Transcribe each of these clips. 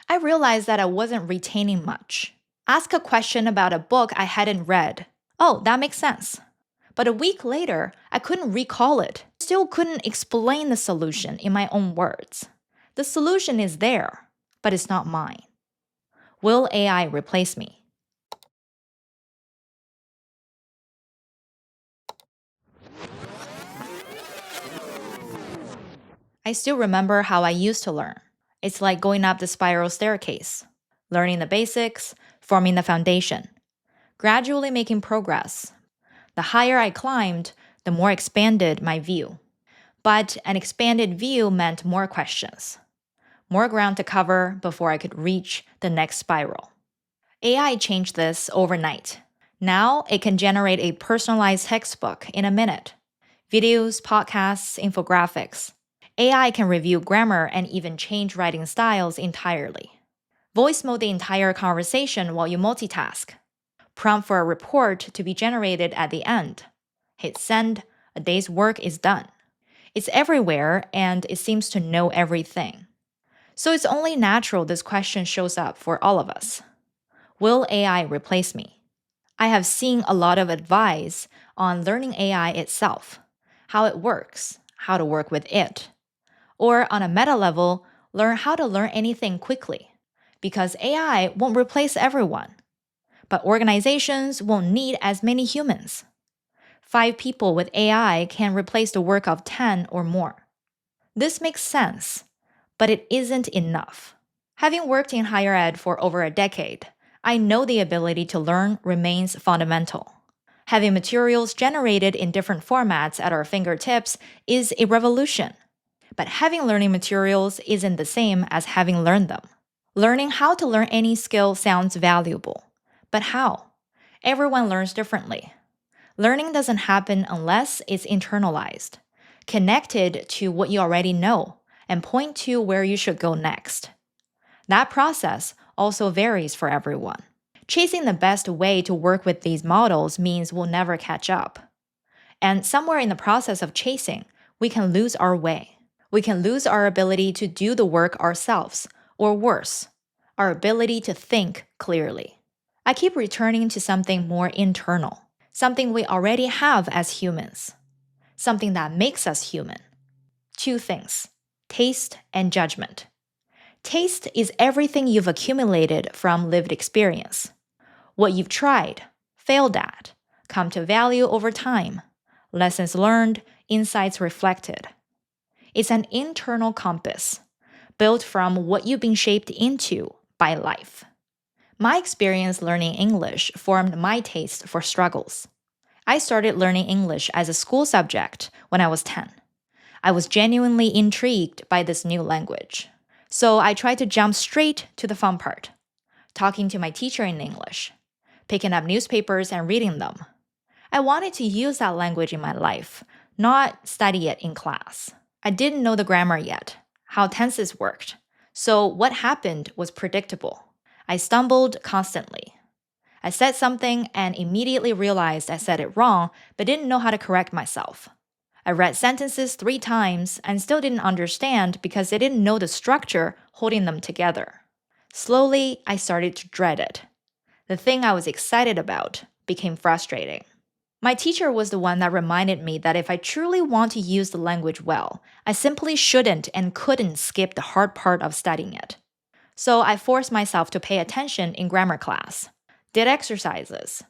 I realized that I wasn't retaining much. Ask a question about a book I hadn't read. Oh, that makes sense. But a week later, I couldn't recall it. Still couldn't explain the solution in my own words. The solution is there, but it's not mine. Will AI replace me? I still remember how I used to learn. It's like going up the spiral staircase, learning the basics, forming the foundation, gradually making progress. The higher I climbed, the more expanded my view. But an expanded view meant more questions, more ground to cover before I could reach the next spiral. AI changed this overnight. Now it can generate a personalized textbook in a minute. Videos, podcasts, infographics. AI can review grammar and even change writing styles entirely. Voice mode the entire conversation while you multitask. Prompt for a report to be generated at the end. Hit send, a day's work is done. It's everywhere and it seems to know everything. So it's only natural this question shows up for all of us. Will AI replace me? I have seen a lot of advice on learning AI itself, how it works, how to work with it. Or on a meta level, learn how to learn anything quickly. Because AI won't replace everyone. But organizations won't need as many humans. 5 people with AI can replace the work of 10 or more. This makes sense, but it isn't enough. Having worked in higher ed for over a decade, I know the ability to learn remains fundamental. Having materials generated in different formats at our fingertips is a revolution. But having learning materials isn't the same as having learned them. Learning how to learn any skill sounds valuable. But how? Everyone learns differently. Learning doesn't happen unless it's internalized, connected to what you already know, and point to where you should go next. That process also varies for everyone. Chasing the best way to work with these models means we'll never catch up. And somewhere in the process of chasing, we can lose our way. We can lose our ability to do the work ourselves, or worse, our ability to think clearly. I keep returning to something more internal, something we already have as humans, something that makes us human. 2 things, taste and judgment. Taste is everything you've accumulated from lived experience. What you've tried, failed at, come to value over time, lessons learned, insights reflected. It's an internal compass, built from what you've been shaped into by life. My experience learning English formed my taste for struggles. I started learning English as a school subject when I was 10. I was genuinely intrigued by this new language. So I tried to jump straight to the fun part, talking to my teacher in English, picking up newspapers and reading them. I wanted to use that language in my life, not study it in class. I didn't know the grammar yet, how tenses worked. So what happened was predictable. I stumbled constantly. I said something and immediately realized I said it wrong, but didn't know how to correct myself. I read sentences 3 times and still didn't understand because I didn't know the structure holding them together. Slowly, I started to dread it. The thing I was excited about became frustrating. My teacher was the one that reminded me that if I truly want to use the language well, I simply shouldn't and couldn't skip the hard part of studying it. So I forced myself to pay attention in grammar class, did exercises,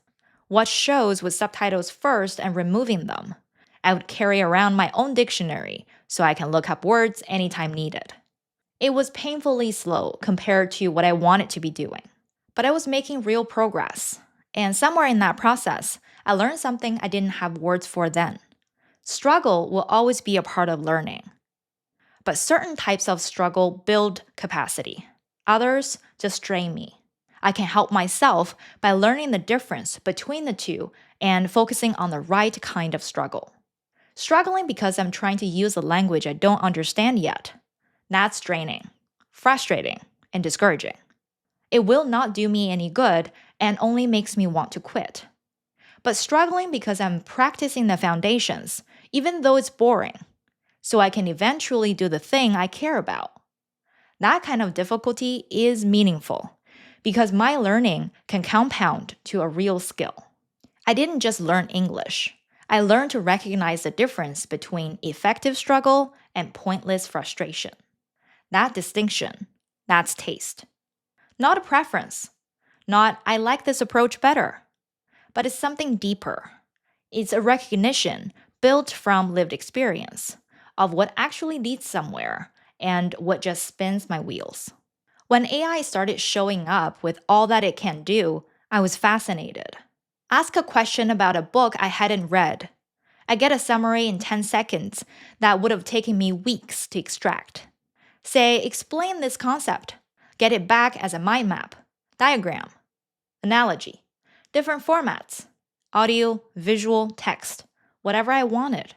watched shows with subtitles first and removing them. I would carry around my own dictionary so I can look up words anytime needed. It was painfully slow compared to what I wanted to be doing, but I was making real progress. And somewhere in that process, I learned something I didn't have words for then. Struggle will always be a part of learning. But certain types of struggle build capacity. Others just drain me. I can help myself by learning the difference between the two and focusing on the right kind of struggle. Struggling because I'm trying to use a language I don't understand yet. That's draining, frustrating, and discouraging. It will not do me any good and only makes me want to quit. But struggling because I'm practicing the foundations, even though it's boring, so I can eventually do the thing I care about. That kind of difficulty is meaningful because my learning can compound to a real skill. I didn't just learn English. I learned to recognize the difference between effective struggle and pointless frustration. That distinction, that's taste. Not a preference. Not, I like this approach better. But it's something deeper. It's a recognition built from lived experience of what actually leads somewhere and what just spins my wheels. When AI started showing up with all that it can do, I was fascinated. Ask a question about a book I hadn't read. I get a summary in 10 seconds that would have taken me weeks to extract. Say, explain this concept. Get it back as a mind map, diagram, analogy, different formats, audio, visual, text, whatever I wanted.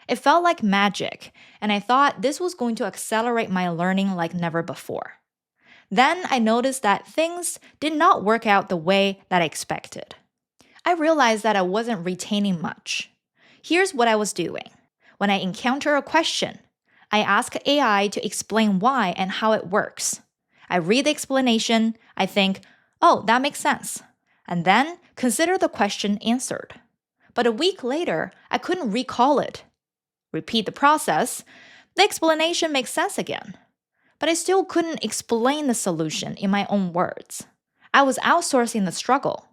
It felt like magic, and I thought this was going to accelerate my learning like never before. Then I noticed that things did not work out the way that I expected. I realized that I wasn't retaining much. Here's what I was doing. When I encounter a question, I ask AI to explain why and how it works. I read the explanation, I think, oh, that makes sense, and then consider the question answered. But a week later, I couldn't recall it. Repeat the process, the explanation makes sense again. But I still couldn't explain the solution in my own words. I was outsourcing the struggle.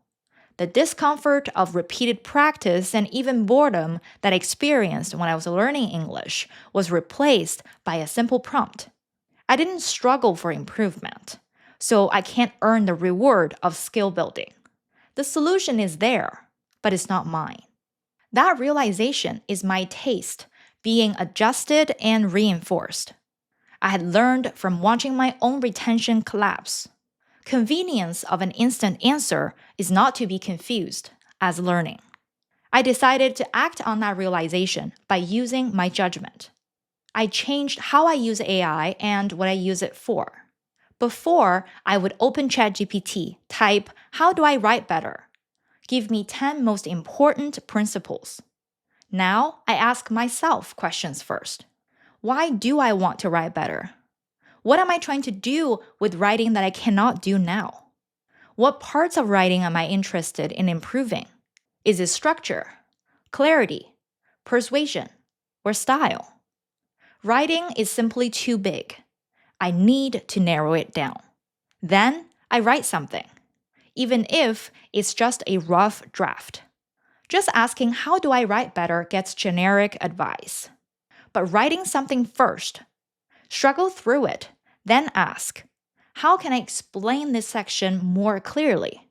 The discomfort of repeated practice and even boredom that I experienced when I was learning English was replaced by a simple prompt. I didn't struggle for improvement, so I can't earn the reward of skill building. The solution is there, but it's not mine. That realization is my taste being adjusted and reinforced. I had learned from watching my own retention collapse. Convenience of an instant answer is not to be confused as learning. I decided to act on that realization by using my judgment. I changed how I use AI and what I use it for. Before, I would open ChatGPT, type, how do I write better? Give me 10 most important principles. Now, I ask myself questions first. Why do I want to write better? What am I trying to do with writing that I cannot do now? What parts of writing am I interested in improving? Is it structure, clarity, persuasion, or style? Writing is simply too big. I need to narrow it down. Then I write something, even if it's just a rough draft. Just asking how do I write better gets generic advice. But writing something first, struggle through it, then ask, how can I explain this section more clearly?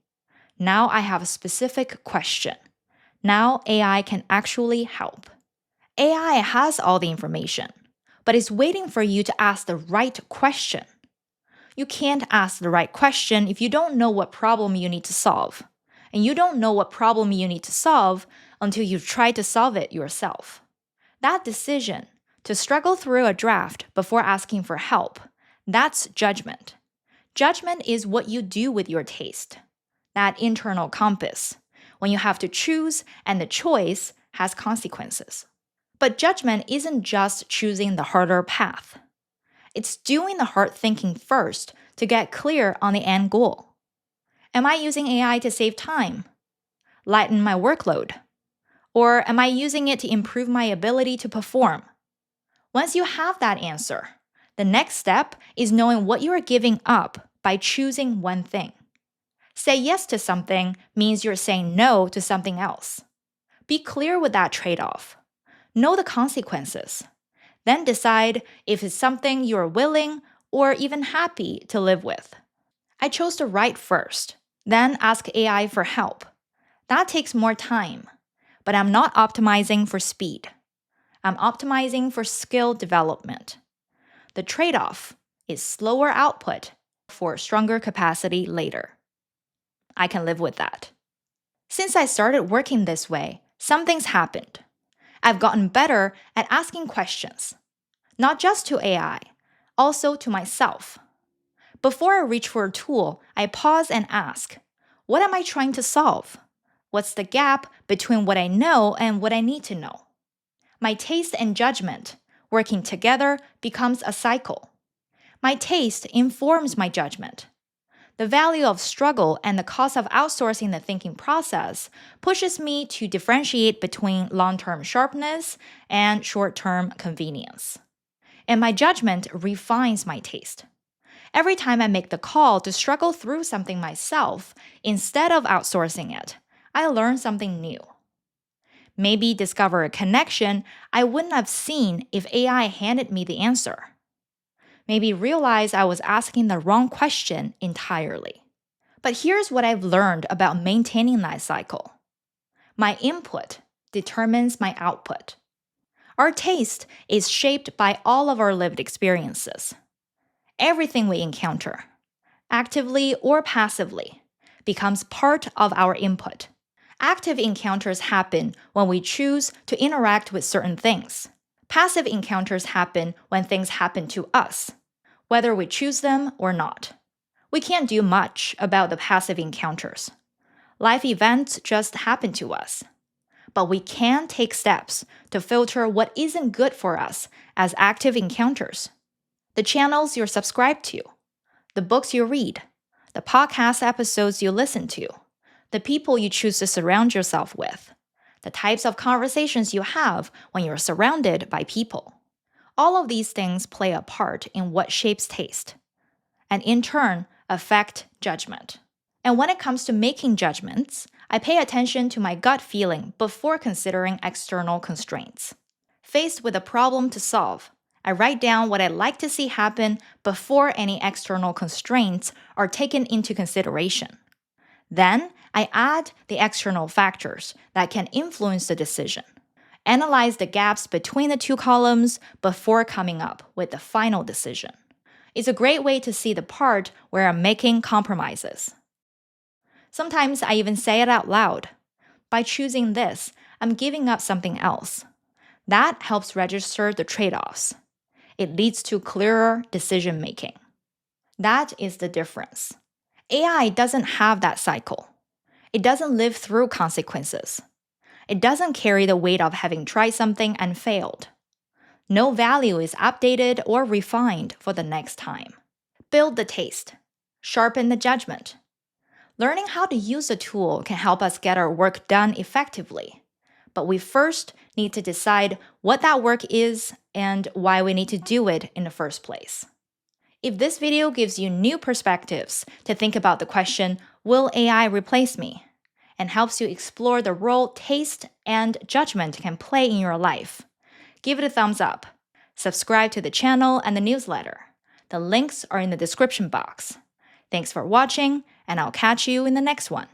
Now I have a specific question. Now AI can actually help. AI has all the information, but it's waiting for you to ask the right question. You can't ask the right question if you don't know what problem you need to solve. And you don't know what problem you need to solve until you try to solve it yourself. That decision to struggle through a draft before asking for help, that's judgment. Judgment is what you do with your taste, that internal compass, when you have to choose and the choice has consequences. But judgment isn't just choosing the harder path. It's doing the hard thinking first to get clear on the end goal. Am I using AI to save time? Lighten my workload? Or am I using it to improve my ability to perform? Once you have that answer, the next step is knowing what you are giving up by choosing one thing. Say yes to something means you're saying no to something else. Be clear with that trade-off. Know the consequences. Then decide if it's something you're willing or even happy to live with. I chose to write first, then ask AI for help. That takes more time, but I'm not optimizing for speed. I'm optimizing for skill development. The trade-off is slower output for stronger capacity later. I can live with that. Since I started working this way, something's happened. I've gotten better at asking questions, not just to AI, also to myself. Before I reach for a tool, I pause and ask, what am I trying to solve? What's the gap between what I know and what I need to know? My taste and judgment, working together, becomes a cycle. My taste informs my judgment. The value of struggle and the cost of outsourcing the thinking process pushes me to differentiate between long-term sharpness and short-term convenience. And my judgment refines my taste. Every time I make the call to struggle through something myself instead of outsourcing it, I learn something new. Maybe discover a connection I wouldn't have seen if AI handed me the answer. Maybe realize I was asking the wrong question entirely. But here's what I've learned about maintaining that cycle. My input determines my output. Our taste is shaped by all of our lived experiences. Everything we encounter, actively or passively, becomes part of our input. Active encounters happen when we choose to interact with certain things. Passive encounters happen when things happen to us, whether we choose them or not. We can't do much about the passive encounters. Life events just happen to us. But we can take steps to filter what isn't good for us as active encounters. The channels you're subscribed to, the books you read, the podcast episodes you listen to, the people you choose to surround yourself with, the types of conversations you have when you're surrounded by people. All of these things play a part in what shapes taste, and in turn, affect judgment. And when it comes to making judgments, I pay attention to my gut feeling before considering external constraints. Faced with a problem to solve, I write down what I'd like to see happen before any external constraints are taken into consideration. Then, I add the external factors that can influence the decision. Analyze the gaps between the two columns before coming up with the final decision. It's a great way to see the part where I'm making compromises. Sometimes I even say it out loud. By choosing this, I'm giving up something else. That helps register the trade-offs. It leads to clearer decision making. That is the difference. AI doesn't have that cycle. It doesn't live through consequences. It doesn't carry the weight of having tried something and failed. No value is updated or refined for the next time. Build the taste. Sharpen the judgment. Learning how to use a tool can help us get our work done effectively. But we first need to decide what that work is and why we need to do it in the first place. If this video gives you new perspectives to think about the question, will AI replace me? And helps you explore the role taste and judgment can play in your life, give it a thumbs up. Subscribe to the channel and the newsletter. The links are in the description box. Thanks for watching, and I'll catch you in the next one.